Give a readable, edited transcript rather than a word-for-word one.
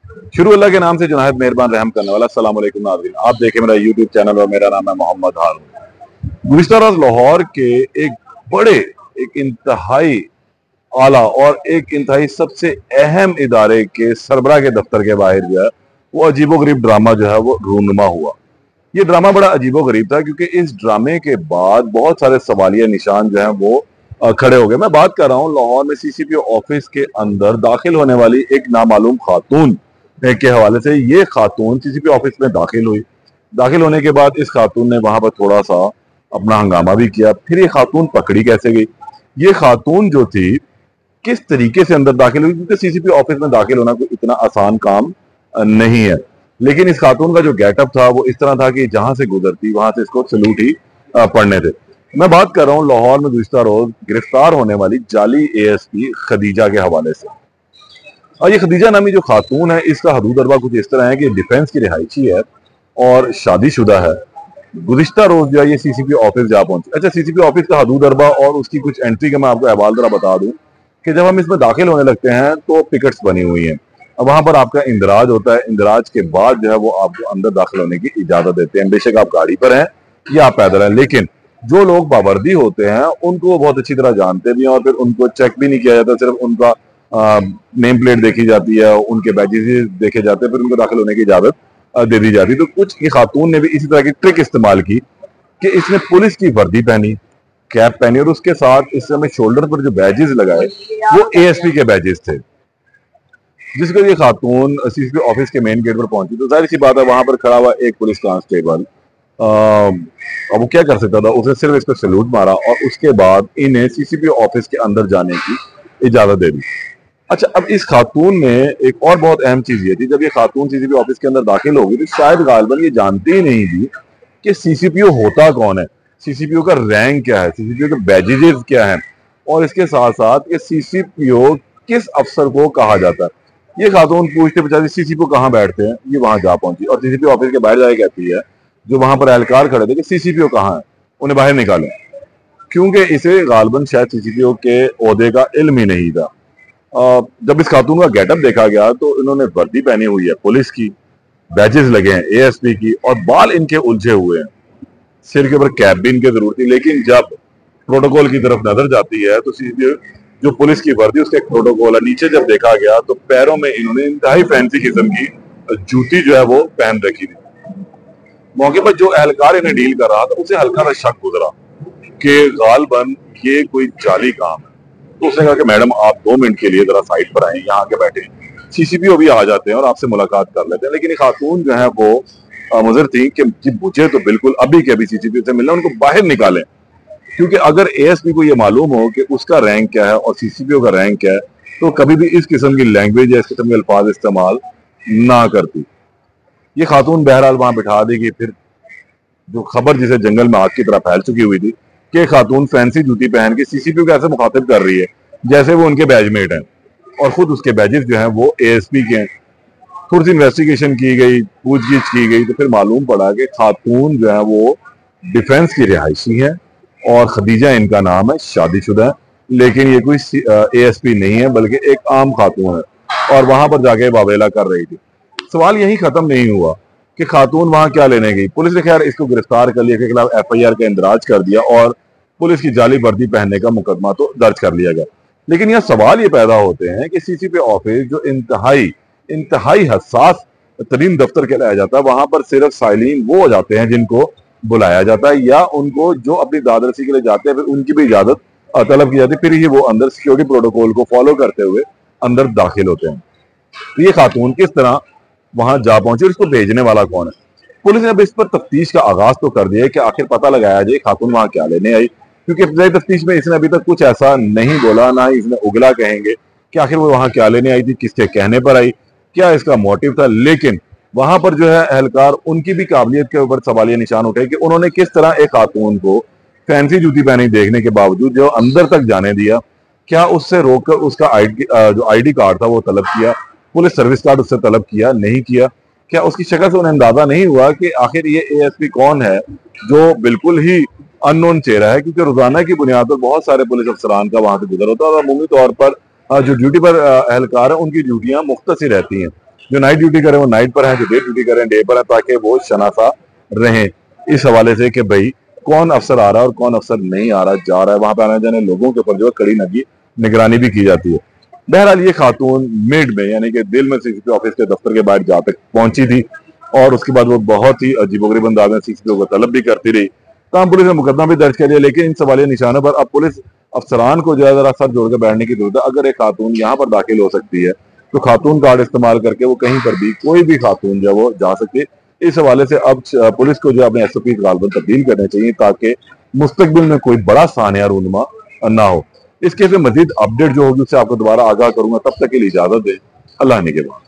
शुरू अल्लाह के नाम से जो नाहित मेहरबान रहम करने वाला। अस्सलाम वालेकुम नाज़रीन, आप देखें मेरा यूट्यूब चैनल और मेरा नाम है मोहम्मद हारून। गुज़िश्ता रोज़ लाहौर के एक बड़े, एक इंतहाई आला और एक इंतहाई सबसे अहम इदारे के सरबराह के दफ्तर के बाहर जो है वो अजीबोगरीब ड्रामा जो है वो रूनुमा हुआ। ये ड्रामा बड़ा अजीबोगरीब था क्योंकि इस ड्रामे के बाद बहुत सारे सवालिया निशान जो हैं वो खड़े हो गए। मैं बात कर रहा हूँ लाहौर में सीसीपीओ ऑफिस के अंदर दाखिल होने वाली एक नामालूम खातून के हवाले से। ये खातून सीसीपीओ ऑफिस में दाखिल हुई। दाखिल होने के बाद इस खातून ने वहां पर थोड़ा सा अपना हंगामा भी किया। फिर ये खातून पकड़ी कैसे गई? ये खातून जो थी किस तरीके से अंदर दाखिल हुई, क्योंकि सीसीपी ऑफिस में दाखिल होना कोई इतना आसान काम नहीं है। लेकिन इस खातून का जो गेटअप था वो इस तरह था कि जहां से गुजरती वहां से इसको सलूट ही पड़ने थे। मैं बात कर रहा हूँ लाहौर में गुज़िश्ता रोज गिरफ्तार होने वाली जाली एएसपी खदीजा के हवाले से। और ये खदीजा नामी जो खातून है इसका हदूद अरबा कुछ इस तरह है कि डिफेंस की रिहायशी है और शादीशुदा है। गुज़िश्ता रोज जो है ये सीसीपी ऑफिस जा पहुंची। अच्छा, सीसीपी ऑफिस का हदूद अरबा और उसकी कुछ एंट्री का मैं आपको अहवाल जरा बता दूं कि जब हम इसमें दाखिल होने लगते हैं तो टिकट्स बनी हुई हैं। अब वहां पर आपका इंदराज होता है। इंदराज के बाद जो है वो आपको अंदर दाखिल होने की इजाजत देते हैं, बेशक आप गाड़ी पर हैं या आप पैदल हैं। लेकिन जो लोग बावर्दी होते हैं उनको वो बहुत अच्छी तरह जानते भी हैं और फिर उनको चेक भी नहीं किया जाता, सिर्फ उनका नेम प्लेट देखी जाती है, उनके बैजेस देखे जाते हैं, फिर उनको दाखिल होने की इजाजत दे दी जाती है। तो कुछ की खातून ने भी इसी तरह की ट्रिक इस्तेमाल की कि इसने पुलिस की वर्दी पहनी, कैप पहनी और उसके साथ इस समय शोल्डर पर जो बैजेस लगाए वो एएसपी के बैजेस थे। जिसको ये खातून सीसीपी ऑफिस के मेन गेट पर पहुंची तो जाहिर सी बात है वहां पर खड़ा हुआ एक पुलिस कांस्टेबल, अब वो क्या कर सकता था, उसने सिर्फ इसको सैल्यूट मारा और उसके बाद इन्हें सीसीपी ऑफिस के अंदर जाने की इजाजत दे दी। अच्छा, अब इस खातून ने एक और बहुत अहम चीज ये थी, जब ये खातून सीसीपी ऑफिस के अंदर दाखिल होगी तो शायद गालिबन ये जानती ही नहीं थी कि सीसीपीओ होता कौन है, सीसीपीओ का रैंक क्या है, सीसीपीओ के बैजेस क्या है और इसके साथ साथ ये सीसीपीओ किस अफसर को कहा जाता है। ये खातून पूछते बेचारी सीसीपीओ कहाँ बैठते हैं, ये वहां जा पहुंची और सीसीपीओ ऑफिस के बाहर जाके कहती है जो वहां पर एहलकार खड़े थे कि सीसीपीओ कहाँ है, उन्हें बाहर निकालें, क्योंकि इसे गालिबन शायद सीसीपीओ के ओहदे का इल्म ही नहीं था। जब इस खातून का गेटअप देखा गया तो इन्होंने वर्दी पहनी हुई है पुलिस की, बैजेस लगे हैं एएसपी की और बाल इनके उलझे हुए हैं, सिर के ऊपर कैप भी इनके जरूर थी। लेकिन जब प्रोटोकॉल की तरफ नजर जाती है तो सीसीपीओ जो पुलिस की वर्दी उसका एक प्रोटोकॉल है, नीचे जब देखा गया तो पैरों में इन्होंने इंतहाई फैंसी किस्म की जूती जो है वो पहन रखी थी। मौके पर जो एहलकार इन्हें डील कर रहा था उसे हल्का सा शक गुजरा कि गालिबन ये कोई जाली काम है। तो उसने कहा कि मैडम आप 2 मिनट के लिए जरा साइड पर आए, यहाँ आके बैठे, सीसीपीओ भी आ जाते हैं और आपसे मुलाकात कर लेते हैं। लेकिन ये खातून जो है वो मुझे थी कि मुझे तो बिल्कुल अभी के अभी सीसीपीओ से मिलना, उनको बाहर निकालें, क्योंकि अगर एएसपी को ये मालूम हो कि उसका रैंक क्या है और सीसीपीओ का रैंक क्या है तो कभी भी इस किस्म की लैंग्वेज या इस किस्म के अल्फाज इस्तेमाल ना करती। ये खातून बहरहाल वहां बिठा देगी। फिर जो खबर जिसे जंगल में आग की तरह फैल चुकी हुई थी कि खातून फैंसी जूती पहन के सीसीपीओ को ऐसे मुखातिब कर रही है जैसे वो उनके बैचमेट हैं और खुद उसके बैजेस जो हैं वो एएसपी के हैं। थोड़ी सी इन्वेस्टिगेशन की गई, पूछगिछ की गई तो फिर मालूम पड़ा कि खातून जो है वो डिफेंस की रिहायशी है और खदीजा इनका नाम है, शादीशुदा है, लेकिन ये कोई एएसपी नहीं है बल्कि एक आम खातून है और वहां पर जाके वावेला कर रही थी। सवाल यही खत्म नहीं हुआ कि खातून वहां क्या लेने गई। पुलिस ने खैर इसको गिरफ्तार कर लिया, के खिलाफ एफआईआर का इंदराज कर दिया और पुलिस की जाली वर्दी पहनने का मुकदमा तो दर्ज कर लिया गया। लेकिन यह सवाल ये पैदा होते हैं कि सीसीपी ऑफिस जो इंतहाई हसास तरीन दफ्तर कहलाया जाता है, वहां पर सिर्फ साइलिन वो हो जाते हैं जिनको बुलाया जाता है या उनको जो अपनी दादरसी के लिए जाते हैं फिर उनकी भी इजाजत तलब की जाती है, फिर ही वो अंदर सिक्योरिटी प्रोटोकॉल को फॉलो करते हुए अंदर दाखिल होते हैं। तो ये खातून किस तरह वहां जा पहुंची और इसको भेजने वाला कौन है? पुलिस ने अब इस पर तफ्तीश का आगाज तो कर दिया है कि आखिर पता लगाया जाए खातून वहां क्या लेने आई, क्योंकि इब्तदाई तफ्तीश में इसने अभी तक कुछ ऐसा नहीं बोला, ना ही इसने उगला कहेंगे कि आखिर वो वहां क्या लेने आई थी, किसके कहने पर आई, क्या इसका मोटिव था। लेकिन वहां पर जो है एहलकार उनकी भी काबिलियत के ऊपर सवालिया निशान उठे कि उन्होंने किस तरह एक खातून को फैंसी जूती पहनी देखने के बावजूद जो अंदर तक जाने दिया, क्या उससे रोककर उसका जो आईडी कार्ड था वो तलब किया, पुलिस सर्विस कार्ड उससे तलब किया नहीं किया, क्या उसकी शक्ल से उन्हें अंदाजा नहीं हुआ कि आखिर ये एएसपी कौन है जो बिल्कुल ही अननोन चेहरा है, क्योंकि रोजाना की बुनियाद पर बहुत सारे पुलिस अफसरान का वहां से गुजर होता है और अमूमी तौर पर जो ड्यूटी पर एहलकार है उनकी ड्यूटियां मुख्तसर रहती हैं। जो नाइट ड्यूटी करें वो नाइट पर हैं, जो डे ड्यूटी करें डे पर हैं, ताकि वो शनासा रहें इस हवाले से कि भाई कौन अफसर आ रहा है और कौन अफसर नहीं आ रहा जा रहा है। वहां पर आने जाने लोगों के ऊपर जो है कड़ी निगरानी भी की जाती है। बहरहाल ये खातून मिड में यानी कि दिल में सीसीपी ऑफिस के दफ्तर के बाहर जा तक पहुंची थी और उसके बाद वो बहुत ही अजीबोगरीब अंदाज में सीसीपी को तलब भी करती रही। तमाम पुलिस ने मुकदमा भी दर्ज कर लिया, लेकिन इन सवालिया निशानों पर अब पुलिस अफसरान को जो है जरा सर जोड़ कर बैठने की जरूरत है। अगर एक खातून यहाँ पर दाखिल हो सकती है तो खातून कार्ड इस्तेमाल करके वो कहीं पर भी कोई भी खातून जो वो जा सकती है। इस हवाले से अब पुलिस को जो अपने एसओपी गालबन तब्दील करने चाहिए ताकि मुस्तकबिल में कोई बड़ा सानिया रूनमा ना हो। इस केस में मजीद अपडेट जो होगी उससे आपको दोबारा आगाह करूंगा। तब तक के लिए इजाजत दें। अल्लाह ने के बाद।